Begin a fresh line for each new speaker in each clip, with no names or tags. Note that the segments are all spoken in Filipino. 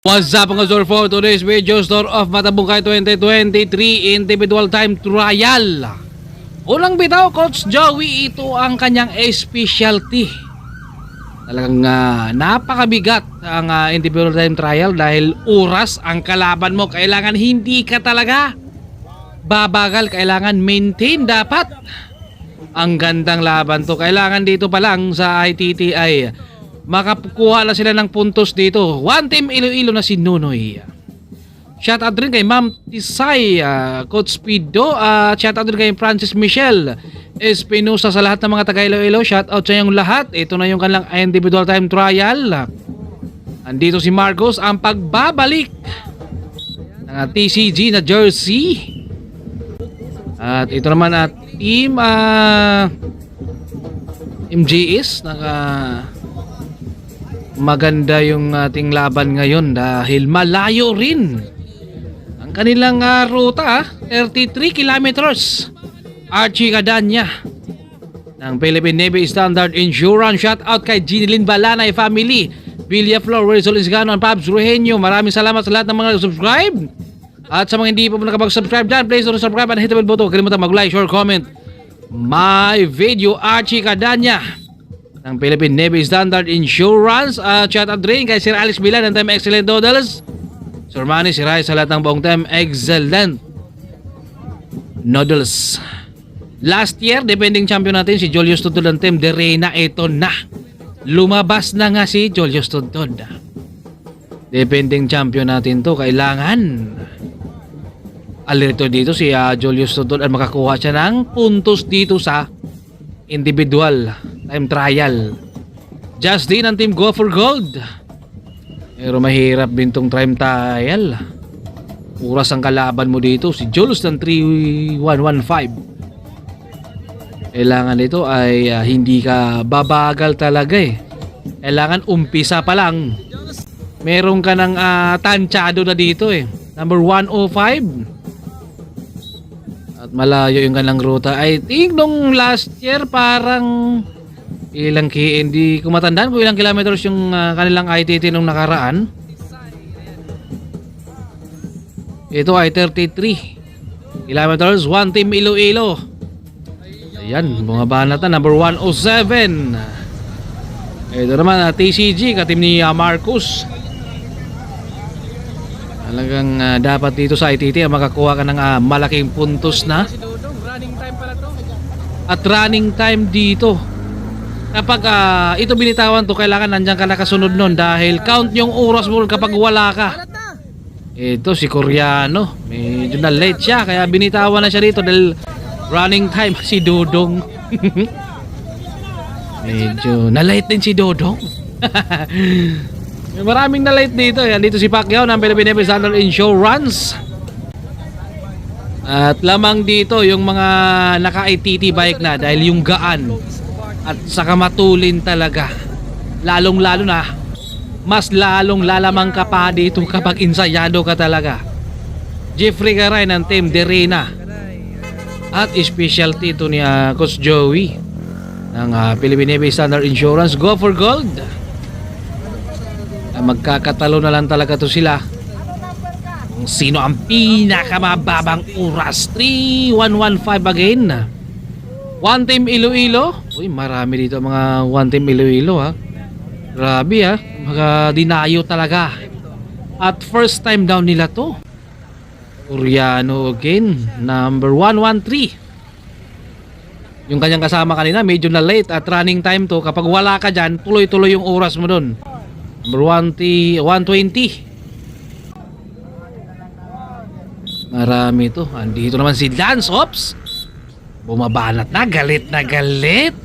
What's up mga Zor for today's video store of Matabungkay 2023 individual time trial. Unang bitaw, Coach Joey, ito ang kanyang specialty. Talagang napakabigat ang individual time trial dahil oras ang kalaban mo. Kailangan hindi ka talaga babagal, kailangan maintain dapat. Ang gandang laban to. Kailangan dito pa lang sa ITT ay makakuha na sila ng puntos dito. One team Iloilo na si Nunoy. Shoutout rin kay Ma'am Tisay, Coach Speedo, shoutout rin kay Francis Michelle Espinosa sa lahat ng mga taga Iloilo. Shoutout sa inyong lahat. Ito na yung kanilang individual time trial. Andito si Marcos, ang pagbabalik ng TCG na jersey. At ito naman at team MGS. Maganda yung ating laban ngayon dahil malayo rin ang kanilang ruta, 33 kilometers. Archie Cadanya ng Philippine Navy Standard Insurance. Shout out kay Ginilyn Balanay family, Villaflor, Rizal Isgano, and Pabs Ruhenyo. Maraming salamat sa lahat ng mga subscribe. At sa mga hindi pa nakapag-subscribe dyan, please don't subscribe and hit the bell button. Kalimutan mag-like, share, comment my video. Archie Cadanya ng Philippine Navy Standard Insurance. Shout out rin kay Sir Alex Bilan ng Team Excellent Noodles. Sir Manny, si Rai sa lahat ng buong Team Excellent Noodles. Last year, defending champion natin si Julius Tudod ng Team De Reina. Ito na. Lumabas na nga si Julius Tudod. Defending champion natin to. Kailangan alerto dito si Julius Tudod at makakuha siya ng puntos dito sa individual time trial. Justin ang team Go for Gold. Pero mahirap din tong time trial. Oras ang kalaban mo dito. Si Jules ng 3115. Kailangan dito ay hindi ka babagal talaga eh. Kailangan umpisa pa lang meron ka ng tansyado na dito eh. Number 105. At malayo yung kanilang ruta. I think nung last year parang hindi ko matandaan kung ilang kilometers yung kanilang ITT nung nakaraan. Ito ay 33 kilometers. One team Iloilo. Ayan, bumaba na ta. Number 107. Ito naman TCG, katim ni Marcos. Talagang dapat dito sa ITT makakuha ka ng malaking puntos na. At running time dito. Kapag ito binitawan to, kailangan nandiyan ka nakasunod nun dahil count yung oras mo kapag wala ka. Ito si Koreano, medyo na late siya kaya binitawan na siya dito dahil running time si Dodong. Medyo na late din si Dodong. Maraming na late dito. Dito si Pacquiao ng Philippine Navy Standard Insurance. At lamang dito yung mga naka-ITT bike na dahil yung gaan at saka matulin talaga. Lalong lalo na mas lalong lalamang ka pa dito kapag insayado ka talaga. Jeffrey Garay ng Team De Reina. At specialty ito ni Coach Joey ng Philippine Navy Standard Insurance. Go for Gold. Magkakatalo na lang talaga to sila kung sino ang pinakamababang oras. 3115 again. One team Iloilo. Uy, marami dito mga one team Iloilo ha. Grabe ha. Mga dinayo talaga. At first time down nila to. Koreano again. Number 113. Yung kanyang kasama kanina medyo na late at running time to. Kapag wala ka dyan, tuloy-tuloy yung oras mo dun. Number 120. Marami to. Andito naman si Lance. Ops. Bumabanat na. Galit na galit.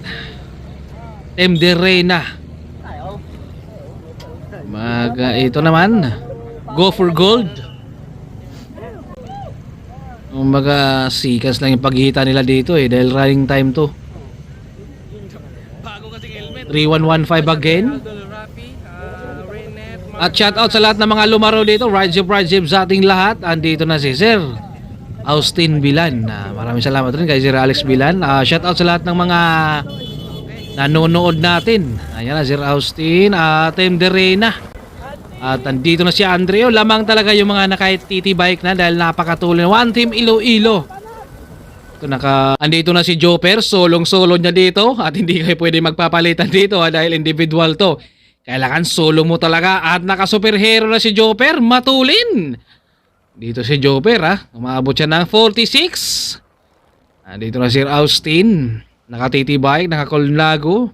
Team De Reina. Ito naman. Go for Gold. Umaga sikas lang yung paghihita nila dito eh. Dahil running time to. 3115 again. At shout out sa lahat ng mga lumaro dito. Ride Jeep sa ating lahat. Andito na si Sir Austin Bilan. Maraming salamat rin kay Sir Alex Bilan. Shout out sa lahat ng mga nanonood natin. Ayan na Sir Austin. Team De Reina. At andito na si Andreo. Lamang talaga yung mga naka-TT bike na dahil napakatuloy. One Team Iloilo. Andito na si Joper. Solong-solo niya dito. At hindi kayo pwede magpapalitan dito dahil individual to. Kailangan solo mo talaga. At naka-superhero na si Joper. Matulin. Dito si Joper Umabot siya ng 46. Andito na si Austin. Naka-TT bike. Naka-Colnago.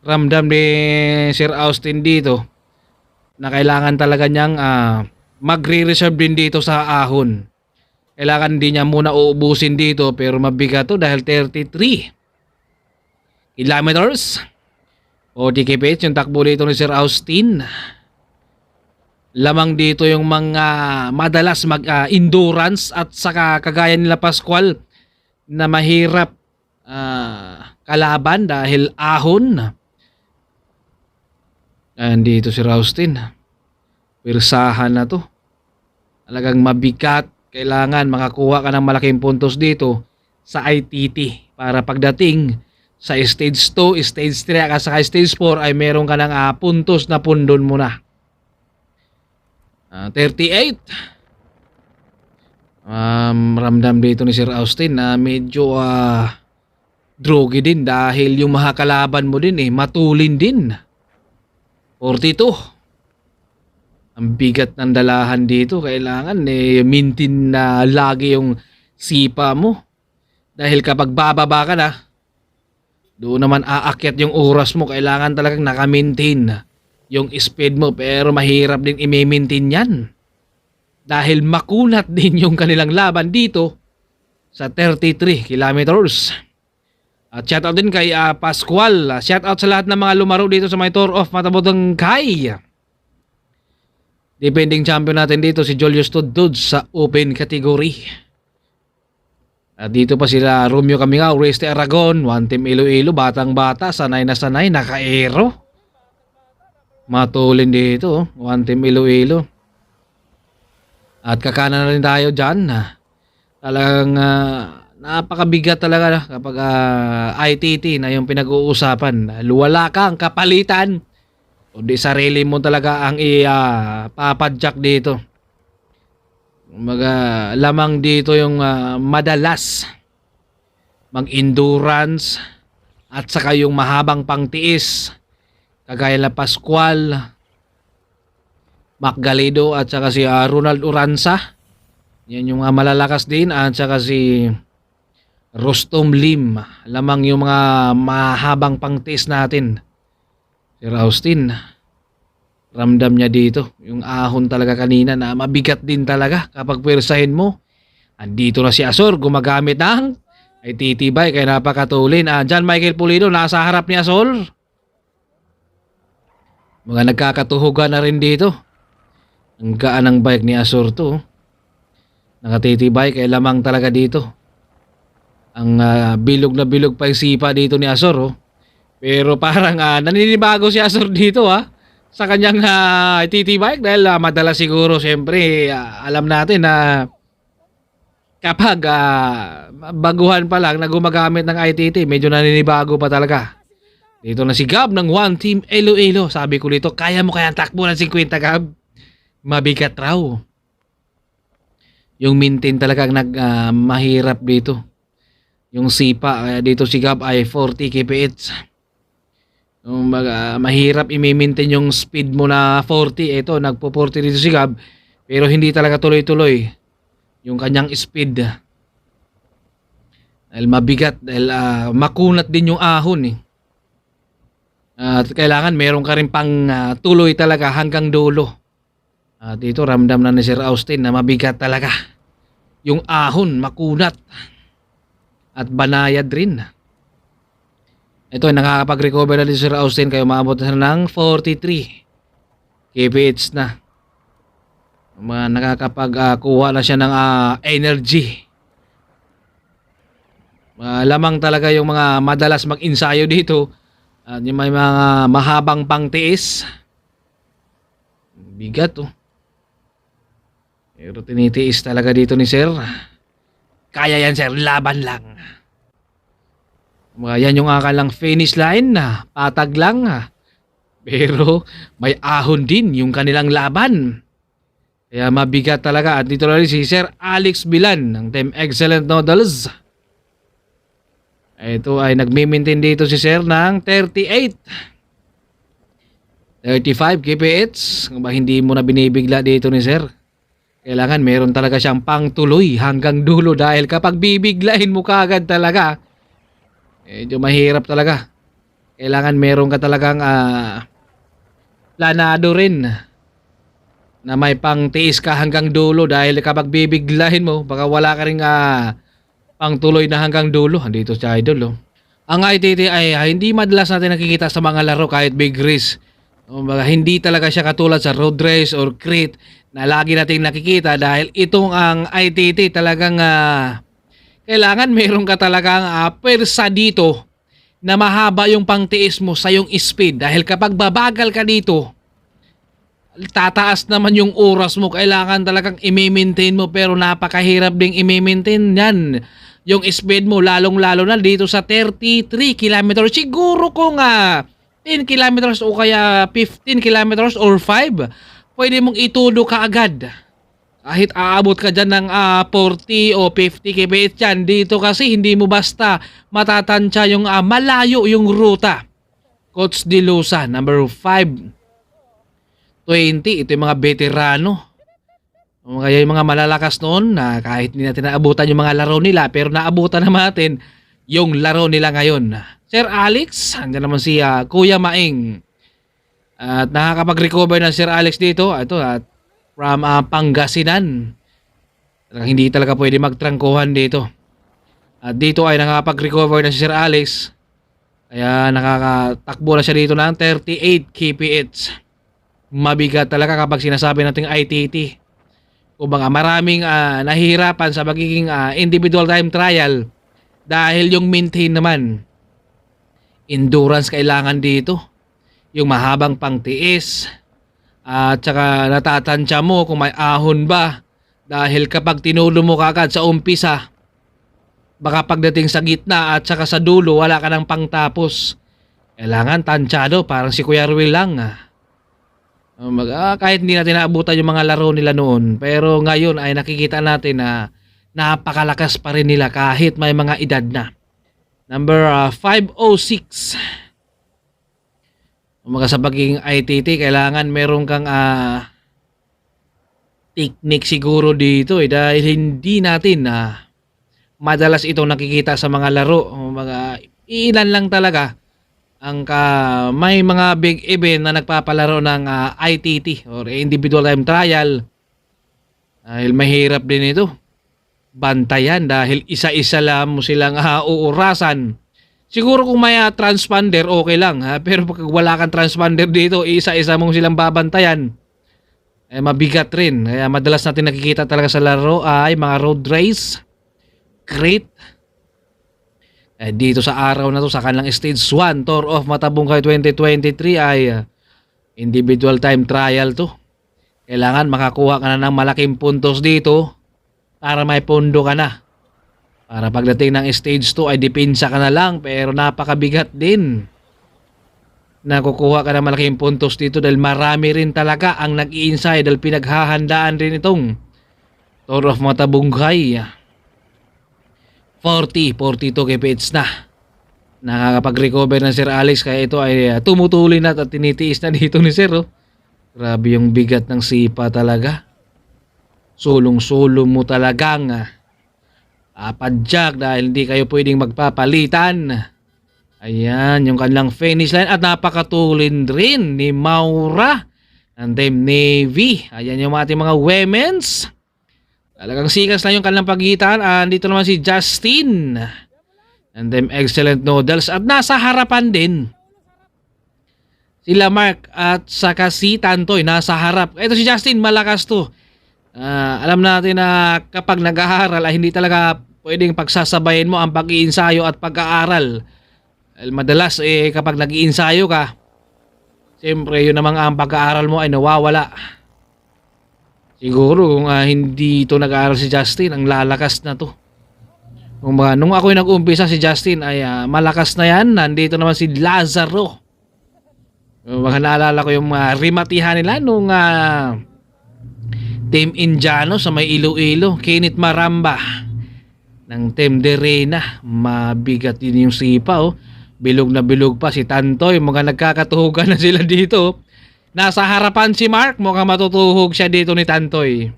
Ramdam ni Sir Austin dito na kailangan talaga niyang magre-reserve din dito sa ahon. Kailangan din niya muna uubusin dito pero mabigat to dahil 33 kilometers. 40 kph yung takbo dito ni Sir Austin. Lamang dito yung mga madalas mag-endurance at saka kagaya nila Pascual na mahirap kalaban dahil ahon. Andito si Austin. Pirsahan na to. Talagang mabigat. Kailangan makakuha ka ng malaking puntos dito sa ITT para pagdating sa stage 2, stage 3 at saka stage 4 ay meron ka ng puntos na pundon mo na. 38. Ramdam dito ni Sir Austin na medyo drogi din dahil yung mga kalaban mo din matulin din. 42. Ang bigat ng dalahan dito. Kailangan maintain na lagi yung sipa mo. Dahil kapag bababa ka na, doon naman aakyat yung oras mo. Kailangan talagang naka-maintain yung speed mo. Pero mahirap din i-maintain yan. Dahil makunat din yung kanilang laban dito sa 33 kilometers. At shoutout din kay Pascual. Shoutout sa lahat ng mga lumaro dito sa my tour of Matabutangkay. Defending champion natin dito si Julius Tudod sa open category. At dito pa sila Romeo Camingao, Reste Aragon, One Team Iloilo, batang bata, sanay na sanay, naka-aero. Matulin dito, One Team Iloilo. At kakana na rin tayo dyan. Talagang napakabigat talaga kapag ITT na yung pinag-uusapan. Wala kang kapalitan. O di sarili mo talaga ang papadyak dito. Lamang dito yung madalas mag-endurance at saka yung mahabang pangtiis. Kagaya na Pascual, Mac Galido at saka si Ronald Uranza. Yan yung malalakas din at saka si Rostom Lim. Lamang yung mga mahabang pangtiis natin. Sir Austin, ramdam niya dito. Yung ahon talaga kanina na mabigat din talaga kapag pwersahin mo. Andito na si Asor, gumagamit ng ITT bike kaya napakatulin. John Michael Pulido, nasa harap ni Asor. Mga nagkakatuhugan na rin dito. Ang gaan ng bike ni Asor to. Naka-TT bike kaya lamang talaga dito. Ang bilog na bilog pa yung sipa dito ni Asor. Pero parang naninibago si Asor dito sa kanyang TT bike dahil madalas siguro siyempre alam natin na kapag baguhan pa lang na gumagamit ng ITT medyo naninibago pa talaga. Dito na si Gab ng One Team Iloilo. Sabi ko dito, kaya mo kaya takbo ng 50 Gab? Mabigat raw. Yung maintain talagang mahirap dito. Yung sipa dito si Gab ay 40 kph. Mahirap i-maintain yung speed mo na 40. Ito, nagpo-40 dito si Gab. Pero hindi talaga tuloy-tuloy yung kanyang speed. Dahil mabigat. Dahil makunat din yung ahon At kailangan meron ka rin pang tuloy talaga hanggang dulo. At dito ramdam na ni Sir Austin na mabigat talaga. Yung ahon, makunat. At banayad rin. Ito, nakakapag-recover na din Sir Austin kaya umabot na ng 43 kph na. Nakakapag-kuha na siya ng energy. Lamang talaga yung mga madalas mag-ensayo dito at yung may mga mahabang pangtiis. Bigat Pero tinitiis talaga dito ni Sir. Kaya yan Sir, laban lang. Yan yung akalang finish line patag lang Pero may ahon din yung kanilang laban. Kaya mabigat talaga. At dito na rin si Sir Alex Bilan ng Team Excellent Noodles. Ito ay nagme-maintain dito si Sir ng 38. 35 kph. Kung ba hindi mo na binibigla dito ni Sir, kailangan meron talaga siyang pangtuloy hanggang dulo dahil kapag bibiglain mo kaagad talaga, medyo mahirap talaga. Kailangan meron ka talagang planado rin na may pangtiis ka hanggang dulo dahil kapag bibiglahin mo, baka wala ka rin pangtuloy na hanggang dulo. Andito si Idol. Oh. Ang ITT ay hindi madalas natin nakikita sa mga laro kahit big race. Hindi talaga siya katulad sa road race or crit na lagi nating nakikita dahil itong ang ITT talagang kailangan meron ka talagang persa dito na mahaba yung pangtiis mo sa yung speed dahil kapag babagal ka dito, tataas naman yung oras mo. Kailangan talagang i-maintain mo pero napakahirap ding i-maintain yan. Yung speed mo lalong-lalo na dito sa 33 kilometers. Siguro kung 10 kilometers o kaya 15 kilometers or 5, pwede mong itulo ka agad. Kahit aabot ka dyan ng 40 o 50 kph dyan. Dito kasi hindi mo basta matatansya yung malayo yung ruta. Coach De Lusa, number 5. 20, ito yung mga veterano. Kaya yung mga malalakas noon na kahit hindi natin naabutan yung mga laro nila, pero naabutan naman natin yung laro nila ngayon. Sir Alex, andyan naman si Kuya Maing. At nakakapag-recover na Sir Alex dito. Ito from Pangasinan. Hindi talaga pwede magtrangkuhan dito. At dito ay nakakapag-recover na si Sir Alex. Kaya nakakatakbo na siya dito ng 38 kph. Mabigat talaga kapag sinasabi nating ITT. Kumbaga maraming nahihirapan sa magiging individual time trial dahil yung maintain naman. Endurance kailangan dito. Yung mahabang pangtiis. At saka natatansya mo kung may ahon ba. Dahil kapag tinulo mo kagad sa umpisa, baka pagdating sa gitna at saka sa dulo wala ka ng pangtapos. Kailangan tansyado parang si Kuya Ruel lang. Kahit hindi natin naabutan yung mga laro nila noon, pero ngayon ay nakikita natin na napakalakas pa rin nila kahit may mga edad na. Number 506. Sa pagiging ITT, kailangan meron kang technique siguro dito dahil hindi natin madalas itong nakikita sa mga laro. Ilan lang talaga ang may mga big event na nagpapalaro ng ITT or individual time trial. Dahil mahirap din ito bantayan dahil isa-isa lang mo silang uurasan. Siguro kung may transponder okay lang pero pag wala kang transponder dito, isa-isa mo silang babantayan, mabigat rin. Kaya madalas natin nakikita talaga sa laro ay mga road race, crit. Dito sa araw na to sa kanilang stage 1 Tour of Matabungkay 2023 ay individual time trial to. Kailangan makakuha ka na ng malaking puntos dito para may pundo ka na. Para pagdating ng stage 2 ay depensa ka na lang pero napakabigat din. Nakukuha ka ng malaking puntos dito dahil marami rin talaga ang nag-i-inside dahil pinaghahandaan rin itong Tour of Matabungkay. 42 kph na. Nakakapag-recover na Sir Alex kaya ito ay tumutuloy na at tinitiis na dito ni Sir. Grabe yung bigat ng sipa talaga. Sulong-sulong mo talagang padyak dahil hindi kayo pwedeng magpapalitan. Ayan yung kanilang finish line at napakatulin rin ni Maura ng Team Navy. Ayan yung ating mga women's. Talagang sikas lang yung kanilang pagitan. Dito naman si Justin and them Excellent Noodles. At nasa harapan din sila Mark at saka si Tantoy. Nasa harap. Ito si Justin, malakas to. Alam natin na kapag nag-aaral ay hindi talaga pwedeng pagsasabayin mo ang pag-iinsayo at pag-aaral. Madalas kapag nag-iinsayo ka, siyempre yun namang ang pag-aaral mo ay nawawala. Siguro kung hindi ito nag-aaral si Justin, ang lalakas na to. Nung ako'y nag-umpisa si Justin ay malakas na yan. Nandito naman si Lazaro. Baka naalala ko yung rimatihan nila nung Team Indiano sa may Iloilo, Kenneth Maramba ng Team Derena. Mabigat din yung sipa, oh. Bilog na bilog pa si Tantoy. Mga nagkakatuhugan na sila dito. Nasa harapan si Mark, mukhang matutuhog siya dito ni Tantoy.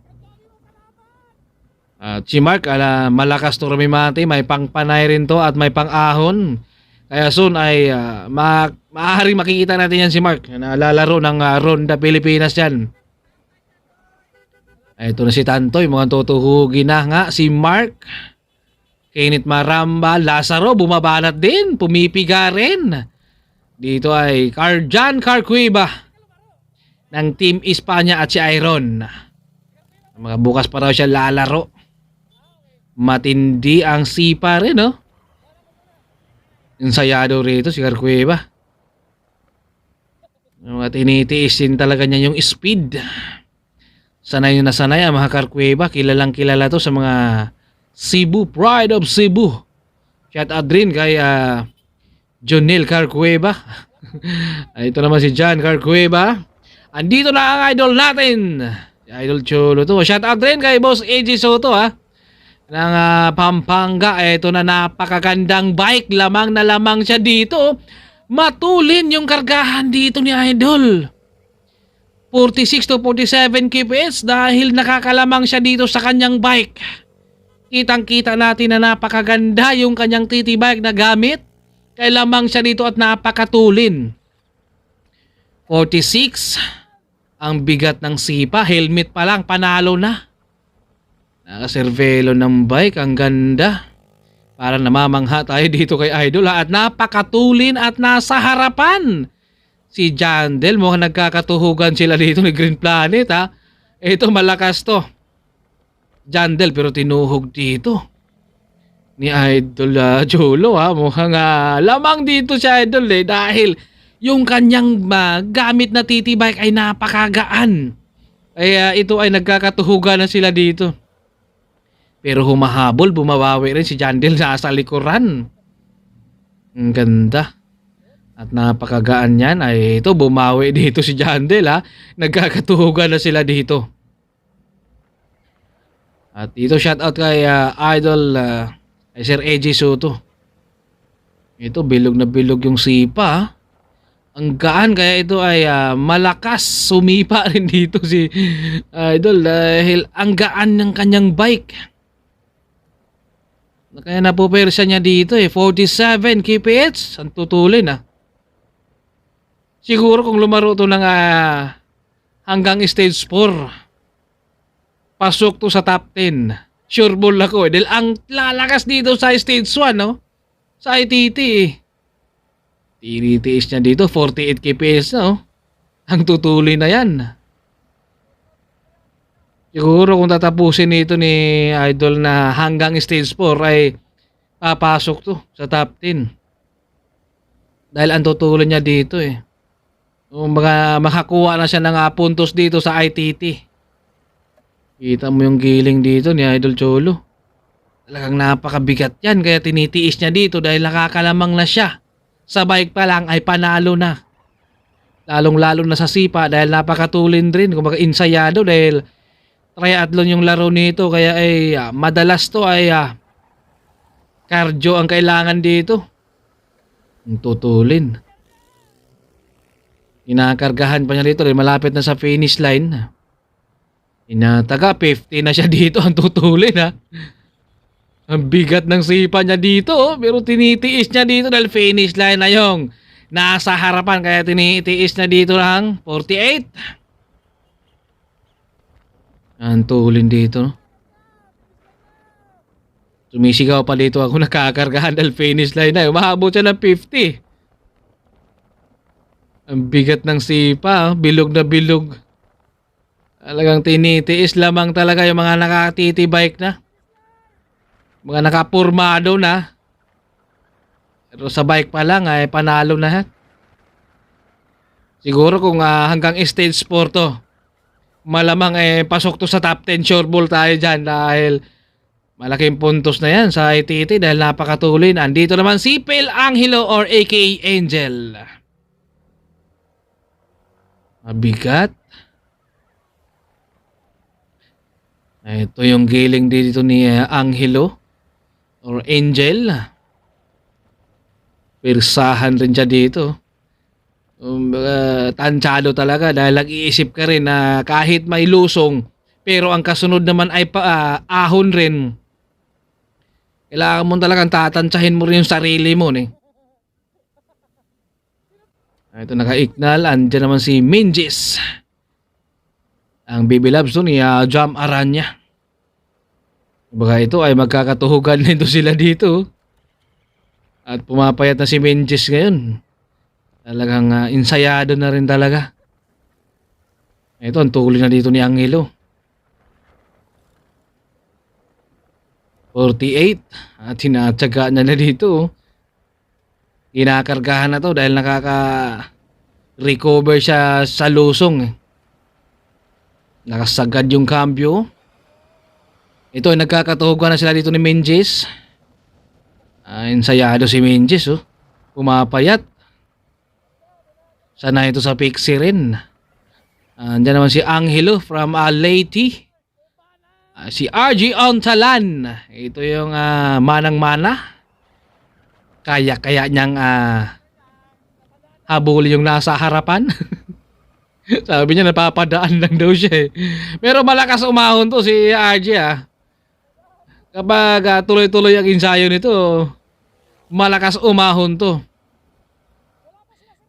At si Mark, malakas to rumimati, may pangpanay rin to at may pang-ahon. Kaya soon ay maaaring makikita natin yan si Mark na lalaro ng Ronda Pilipinas yan. Ito na si Tantoy, mukhang tutuhugin na nga si Mark. Kenneth Maramba, Lazaro bumabanat din, pumipiga rin. Dito ay Carjan Carcuiba ng Team Espanya at si Iron. Mga bukas pa raw siya lalaro. Matindi ang sipa rin, no? Ensayado rito si Carcuiba. Mga tinitiis din talaga niya yung speed. Sanay na sanay ang mga Carcuiba. Kilalang kilala to sa mga Cebu, Pride of Cebu. Shout out rin kay Jonel Carcuiba. Ito naman si John Carcuiba. Andito na ang idol natin. Si Idol Cholo to. Shout out rin kay Boss AJ Soto ng Pampanga. Ito na napakagandang bike. Lamang na lamang siya dito. Matulin yung kargahan dito ni Idol. 46 to 47 kps dahil nakakalamang siya dito sa kanyang bike. Kitang-kita natin na napakaganda yung kanyang TT bike na gamit. Kaya lamang siya dito at napakatulin. 46 ang bigat ng sipa. Helmet pa lang, panalo na. Nakaservelo ng bike, ang ganda. Parang namamangha tayo dito kay Idol at napakatulin at nasa harapan. Si Jandel, mukhang nagkakatuhugan sila dito ni Green Planet Ito malakas to. Jandel pero tinuhog dito ni Idol Cholo mukhang lamang dito si Idol dahil yung kanyang gamit na TT bike ay napakagaan. Kaya ito ay nagkakatuhugan na sila dito. Pero humahabol, bumabawi rin si Jandel sa likuran. Ang ganda. At napakagaan yan ay ito bumawi dito si Jandel Nagkakatuhugan na sila dito. At ito shoutout kay Idol Sir AJ Soto. Ito bilog na bilog yung sipa. Ang gaan kaya ito ay malakas sumipa rin dito si Idol dahil ang gaan ng kanyang bike. Kaya napupersa niya dito 47 kph. Ang tutulin Siguro kung lumaro to ng hanggang stage 4. Pasok to sa top 10. Sure ball ako dahil ang lalakas dito sa stage 1 sa ITT Tinitiis niya dito 48 kps na Ang tutuloy na yan. Siguro kung tatapusin nito ni Idol na hanggang stage 4 ay papasok to sa top 10. Dahil ang tutuloy niya dito makakuha na siya ng puntos dito sa ITT. Kita mo yung giling dito ni Idol Cholo. Talagang napakabigat yan kaya tinitiis niya dito dahil nakakalamang na siya. Sa bike pa lang ay panalo na. Lalong-lalo na sa sipa dahil napakatulin rin. Kumbaga insayado dahil triathlon yung laro nito kaya ay madalas to ay cardio ang kailangan dito. Ang tutulin. Inakargahan pa niya dito dahil malapit na sa finish line. Inataga 50 na siya dito ang tutulin Ang bigat ng sipa niya dito pero tinitiis niya dito dahil finish line na yung nasa harapan kaya tinitiis na dito lang 48. Ang tulin dito Sumisigaw pa dito ako nakakargahan dahil finish line na umahabot siya ng 50. Ang bigat ng sipa bilog na bilog. Talagang tinitiis lamang talaga yung mga nakatiti bike na. Mga nakapurmado na. Pero sa bike pa lang ay panalo na Siguro kung hanggang stage 4 to. Malamang pasok to sa top 10 sure ball tayo dyan dahil malaking puntos na yan sa ITT dahil napakatuloy. Andito naman si Phil Angelo or aka Angel. Mabigat. Ito yung giling dito ni Angelo or Angel. Pirsahan rin siya dito. Tansyado talaga dahil nag-iisip ka rin na kahit may lusong pero ang kasunod naman ay ahon rin. Kailangan mo talagang tatantsahin mo rin yung sarili mo. Ito naka-ignal. Andyan naman si Minjis. Ang baby loves to ni Jam Aranya. Baka ito ay magkakatuhugan nito sila dito. At pumapayat na si Minjis ngayon. Talagang insayado na rin talaga. Ito ang tuloy na dito ni Angelo. 48. At sinatsaga niya na dito. Kinakargahan na to dahil nakaka-recover siya sa lusong. Nakasagad yung cambio. Ito ay nagkakatuhugan na sila dito ni Minjis. Insayado si Minjis. Pumapayat. Sana ito sa pixie rin. Andiyan naman si Angelo from Leyte. Si RG Ontalan. Ito yung manang-mana. Kaya niyang habulin yung nasa harapan. Sabi niya napapadaan lang daw siya. Pero malakas umahon to si RG. Kapag tuloy-tuloy ang ensayo nito, malakas umahon to.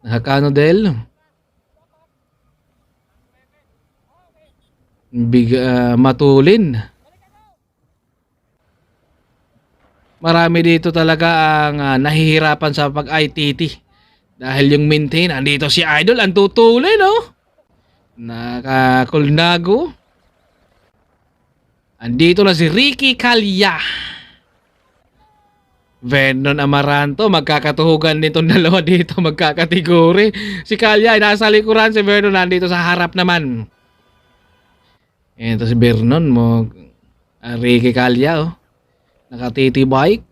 Nakakano del. Matulin. Marami dito talaga ang nahihirapan sa pag-ITT. Dahil yung maintain, andito si Idol, ang tutuloy, no? Nakakulnago. Andito na si Ricky Calya. Vernon Amaranto, magkakatuhugan nitong dalawa dito, magkakategori. Si Calya ay nasa likuran, si Vernon nandito sa harap naman. Ito si Vernon mo, Ricky Calya, nakatiti bike.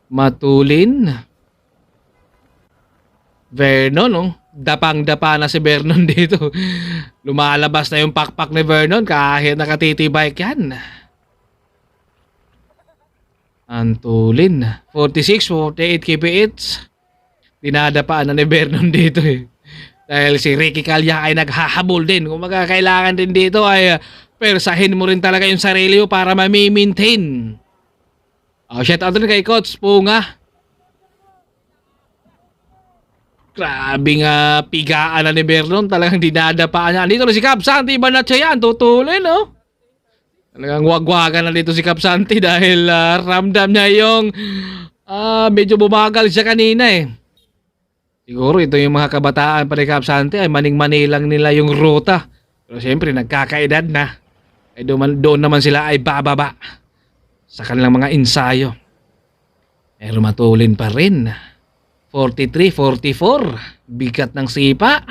Matulin. Vernon, dapang-dapa na si Vernon dito. Lumalabas na yung pakpak ni Vernon kahit nakatiti bike yan. Antulin. 46, 48 kph. Dinadapaan na ni Vernon dito Dahil si Ricky Calya ay naghahabol din. Kung magkakailangan din dito ay persahin mo rin talaga yung sarili mo para ma-maintain. Shout out rin kay Coach Punga. Grabe nga pigaan na ni Vernon. Talagang dinadapaan niya. Dito na si Cap Santi Banatsayan. Tutuloy, no? Talagang wagwagan na dito si Cap Santi dahil ramdam niya yung medyo bumagal siya kanina Siguro ito yung mga kabataan pa ni Cap Santi ay maning-manilang nila yung ruta. Pero siyempre nagkakaedad na. Ay doon naman sila ay bababa sa kanilang mga ensayo. Pero matulin pa rin. 43, 44. Bigat ng sipa.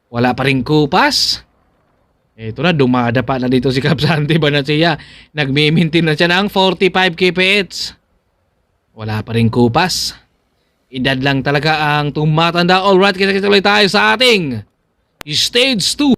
Wala pa rin kupas. Ito na, dumadapa na dito si Cap Santi Banatsia. Nagmimintin na siya ng 45 kph. Wala pa rin kupas. Edad lang talaga ang tumatanda. Alright, kita-kita ulit tayo sa ating Stage 2